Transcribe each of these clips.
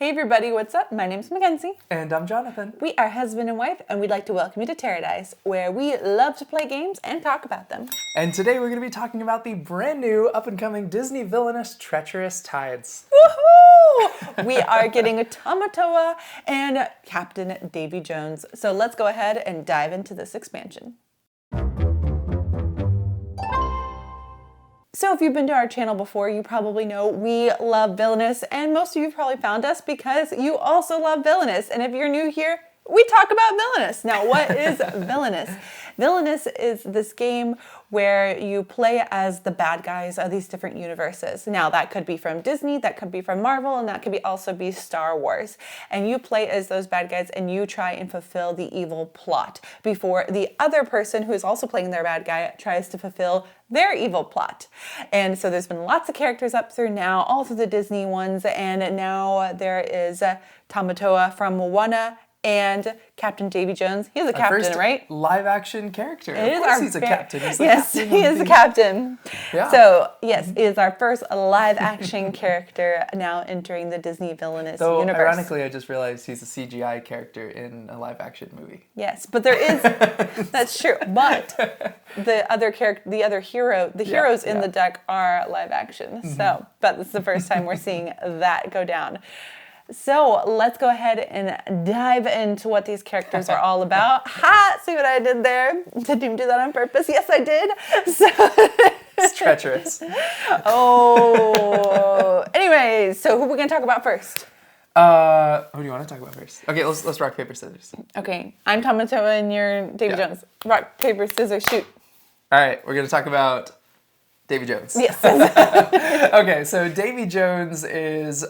Hey everybody, what's up? My name's Mackenzie. And I'm Jonathan. We are husband and wife, and we'd like to welcome you to TerreDice, where we love to play games and talk about them. And today we're going to be talking about the brand new up-and-coming Disney Villainous Treacherous Tides. Woohoo! We are getting a Tamatoa and Captain Davy Jones. So let's go ahead and dive into this expansion. So if you've been to our channel before, you probably know we love Villainous, and most of you probably found us because you also love Villainous. And if you're new here, we talk about Villainous. Now, what is Villainous? Villainous is this game where you play as the bad guys of these different universes. Now, that could be from Disney, that could be from Marvel, and that could also be Star Wars. And you play as those bad guys, and you try and fulfill the evil plot before the other person who is also playing their bad guy tries to fulfill their evil plot. And so there's been lots of characters up through now, all through the Disney ones, and now there is Tamatoa from Moana, and Captain Davy Jones. He's a captain, right? Live-action character. It of course he's a captain. He's yes, he is a captain. Yeah. So, yes, he is our first live-action character now entering the Disney Villainous universe. Ironically, I just realized he's a CGI character in a live-action movie. Yes, but there is, that's true, but the heroes in the deck are live-action. Mm-hmm. So, but this is the first time we're seeing that go down. So let's go ahead and dive into what these characters are all about. Ha! See what I did there? Did you do that on purpose? Yes, I did. So it's treacherous. Oh. Anyways, so who are we going to talk about first? Who do you want to talk about first? Okay, let's rock, paper, scissors. Okay, I'm Tamatoa and you're Davy Jones. Rock, paper, scissors, shoot. All right, we're going to talk about Davy Jones. Yes. Okay, so Davy Jones is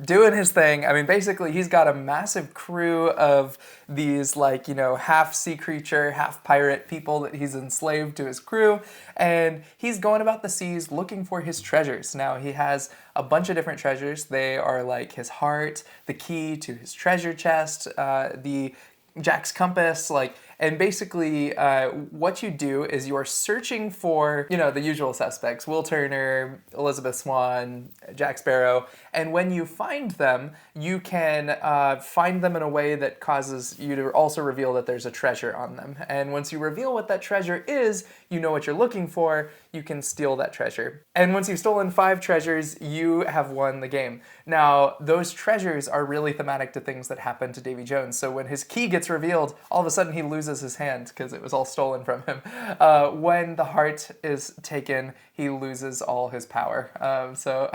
doing his thing. I mean, basically, he's got a massive crew of these, half sea creature, half pirate people that he's enslaved to his crew, and he's going about the seas looking for his treasures. Now, he has a bunch of different treasures. They are like his heart, the key to his treasure chest, the Jack's compass, and basically what you do is you're searching for, the usual suspects, Will Turner, Elizabeth Swann, Jack Sparrow, and when you find them, you can find them in a way that causes you to also reveal that there's a treasure on them. And once you reveal what that treasure is, you know what you're looking for, you can steal that treasure. And once you've stolen 5 treasures, you have won the game. Now, those treasures are really thematic to things that happen to Davy Jones. So when his key gets revealed, all of a sudden he loses his hand because it was all stolen from him. When the heart is taken, he loses all his power. So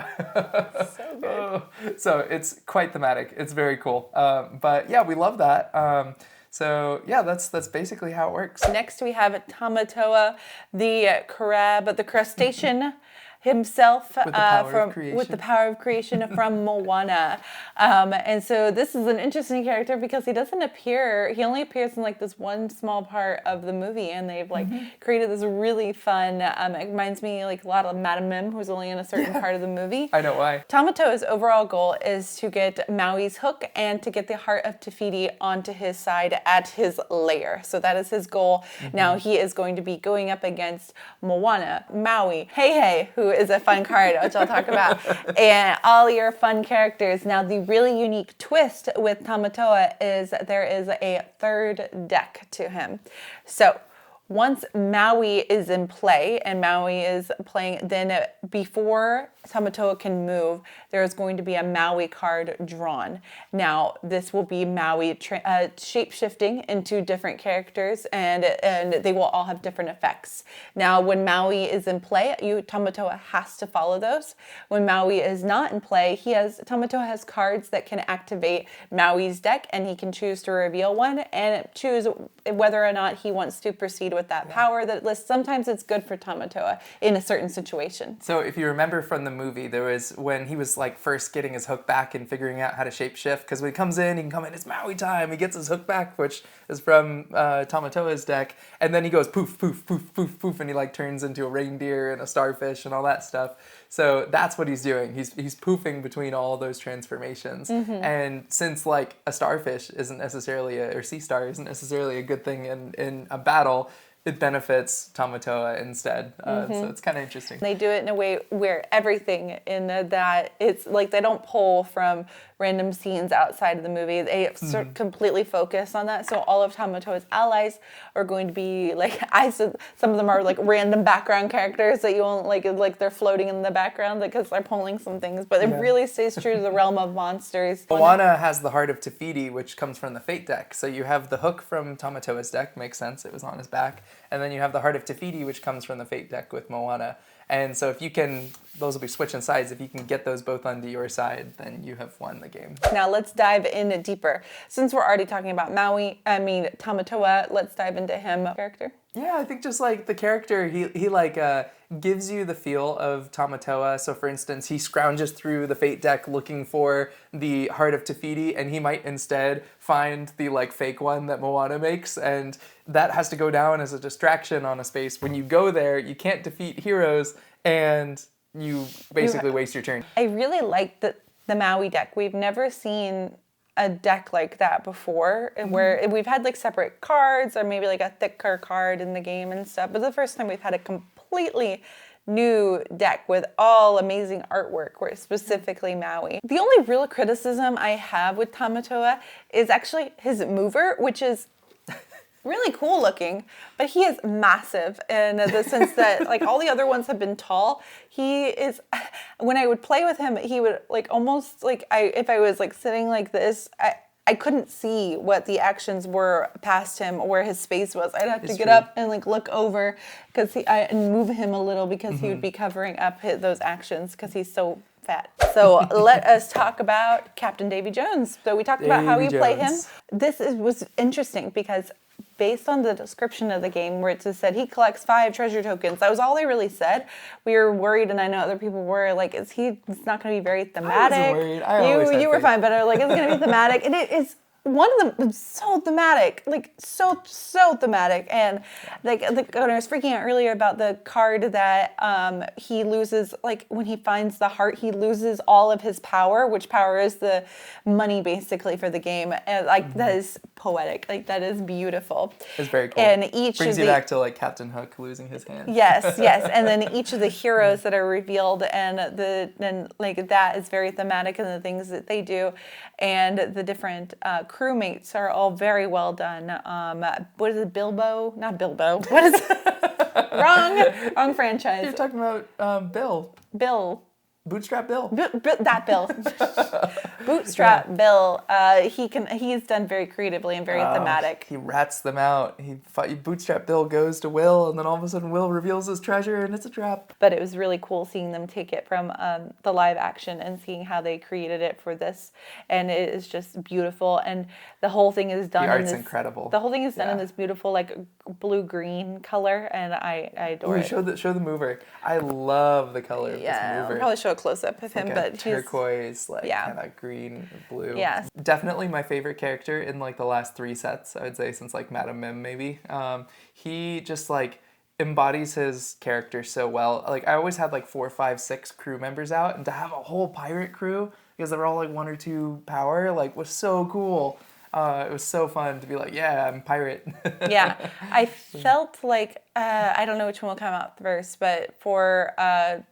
good. So it's quite thematic. It's very cool. But yeah, we love that. So yeah, that's basically how it works. Next we have Tamatoa, the crab, the crustacean himself with the power of creation from Moana. And so this is an interesting character because he doesn't appear, he only appears in this one small part of the movie, and they've created this really fun, it reminds me a lot of Madame Mim, who's only in a certain part of the movie. I know why. Tamatoa's overall goal is to get Maui's hook and to get the heart of Te Fiti onto his side at his lair. So that is his goal. Now he is going to be going up against Moana, Maui, Hey, who is a fun card, which I'll talk about, and all your fun characters. Now, the really unique twist with Tamatoa is there is a third deck to him. So once Maui is in play and Maui is playing, then before Tamatoa can move, there is going to be a Maui card drawn. Now, this will be Maui shape-shifting into different characters, and they will all have different effects. Now, when Maui is in play, Tamatoa has to follow those. When Maui is not in play, Tamatoa has cards that can activate Maui's deck, and he can choose to reveal one and choose whether or not he wants to proceed with that power that lists. Sometimes it's good for Tamatoa in a certain situation. So if you remember from the movie, there was when he was first getting his hook back and figuring out how to shapeshift, because when he comes in, he can come in, it's Maui time, he gets his hook back, which is from Tamatoa's deck, and then he goes poof, poof, poof, poof, poof, and he turns into a reindeer and a starfish and all that stuff. So that's what he's doing. He's poofing between all those transformations. And since a starfish isn't necessarily or sea star isn't necessarily a good thing in a battle, it benefits Tamatoa instead. So it's kind of interesting. They do it in a way where everything in that it's like they don't pull from random scenes outside of the movie. They completely focus on that. So all of Tamatoa's allies are going to be like some of them are like random background characters that you won't like they're floating in the background because they're pulling some things. But it really stays true to the realm of monsters. Moana has the Heart of Te Fiti, which comes from the Fate deck. So you have the hook from Tamatoa's deck, makes sense, it was on his back. And then you have the Heart of Te Fiti, which comes from the Fate deck with Moana. And so if you can, those will be switching sides, if you can get those both onto your side, then you have won the game. Now let's dive in deeper. Since we're already talking about Tamatoa, let's dive into him character. Yeah, I think just like the character, he like gives you the feel of Tamatoa. So for instance, he scrounges through the Fate deck looking for the Heart of Te Fiti, and he might instead find the like fake one that Moana makes, and that has to go down as a distraction on a space. When you go there, you can't defeat heroes, and you basically waste your turn. I really like the Maui deck. We've never seen a deck like that before, where we've had like separate cards or maybe like a thicker card in the game and stuff, but the first time we've had a completely new deck with all amazing artwork, where specifically Maui. The only real criticism I have with Tamatoa is actually his mover, which is really cool looking, but he is massive in the sense that like all the other ones have been tall. He is, when I would play with him, he would like almost like if I was like sitting like this, I couldn't see what the actions were past him or where his space was. I'd have to get up and like look over and move him a little because he would be covering up those actions because he's so fat. So let us talk about Captain Davy Jones. So we talked about how you play him. This was interesting because based on the description of the game where it just said he collects 5 treasure tokens, that was all they really said. We were worried, and I know other people were like, it's not going to be very thematic. I wasn't worried. You were fine, but like, it's going to be thematic. And it is one of them so thematic, like so thematic. And like when I was freaking out earlier about the card that he loses, like when he finds the heart, he loses all of his power, which power is the money basically for the game. And like that is poetic, like that is beautiful. It's very cool. And each brings you back to like Captain Hook losing his hand. Yes. And then each of the heroes that are revealed, and like that is very thematic in the things that they do, and the different crewmates are all very well done. What is it, Bilbo? Not Bilbo. What is wrong franchise. You're talking about Bill. Bootstrap Bill. That Bill. Bootstrap Bill. He's done very creatively and very thematic. He rats them out. Bootstrap Bill goes to Will, and then all of a sudden Will reveals his treasure, and it's a trap. But it was really cool seeing them take it from the live action and seeing how they created it for this. And it is just beautiful. And the whole thing is done. The art's incredible. The whole thing is done in this beautiful like blue-green color, and I adore it. Show the mover. I love the color of this mover. I'll probably show a close-up of him, but turquoise, like kind of green, blue. Yes. Definitely my favorite character in like the last 3 sets, I would say, since like Madame Mim maybe. He just like embodies his character so well. Like I always had like 4, 5, 6 crew members out, and to have a whole pirate crew because they were all like 1 or 2 power, like was so cool. It was so fun to be like, yeah, I'm a pirate. Yeah, I felt like, I don't know which one will come out first, but for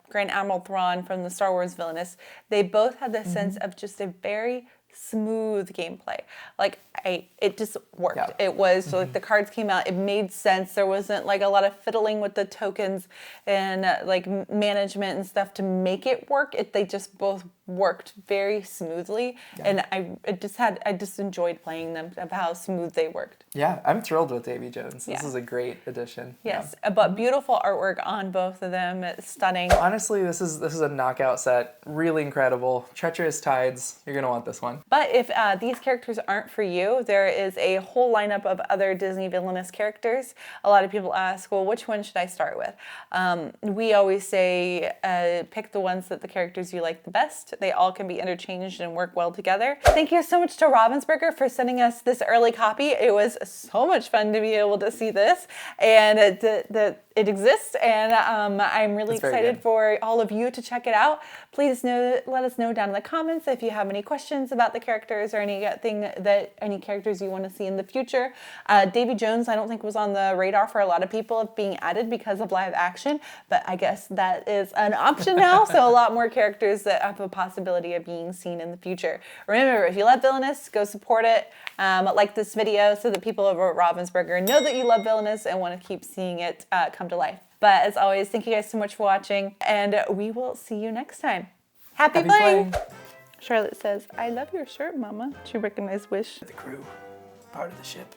Grand Admiral Thrawn from the Star Wars Villainous, they both had this sense of just a very smooth gameplay. Like it just worked. Yeah. It was like the cards came out, it made sense. There wasn't like a lot of fiddling with the tokens and like management and stuff to make it work. They just both worked very smoothly, and I just enjoyed playing them of how smooth they worked. Yeah, I'm thrilled with Davy Jones. This is a great addition. Yes, but beautiful artwork on both of them. It's stunning. Honestly, this is a knockout set. Really incredible. Treacherous Tides. You're gonna want this one. But if these characters aren't for you, there is a whole lineup of other Disney Villainous characters. A lot of people ask, well, which one should I start with? We always say pick the ones that the characters you like the best. They all can be interchanged and work well together. Thank you so much to Ravensburger for sending us this early copy. It was so much fun to be able to see this, and it exists, and I'm really very excited good. for all of you to check it out. Please let us know down in the comments if you have any questions about the characters or any characters you want to see in the future. Davy Jones, I don't think was on the radar for a lot of people of being added because of live action, but I guess that is an option now. So a lot more characters that have a possibility of being seen in the future. Remember, if you love Villainous, go support it. Like this video so that people over at Ravensburger know that you love Villainous and want to keep seeing it come to life. But as always, thank you guys so much for watching, and we will see you next time. Happy playing! Charlotte says, I love your shirt, Mama. She recognized Wish. The crew, part of the ship.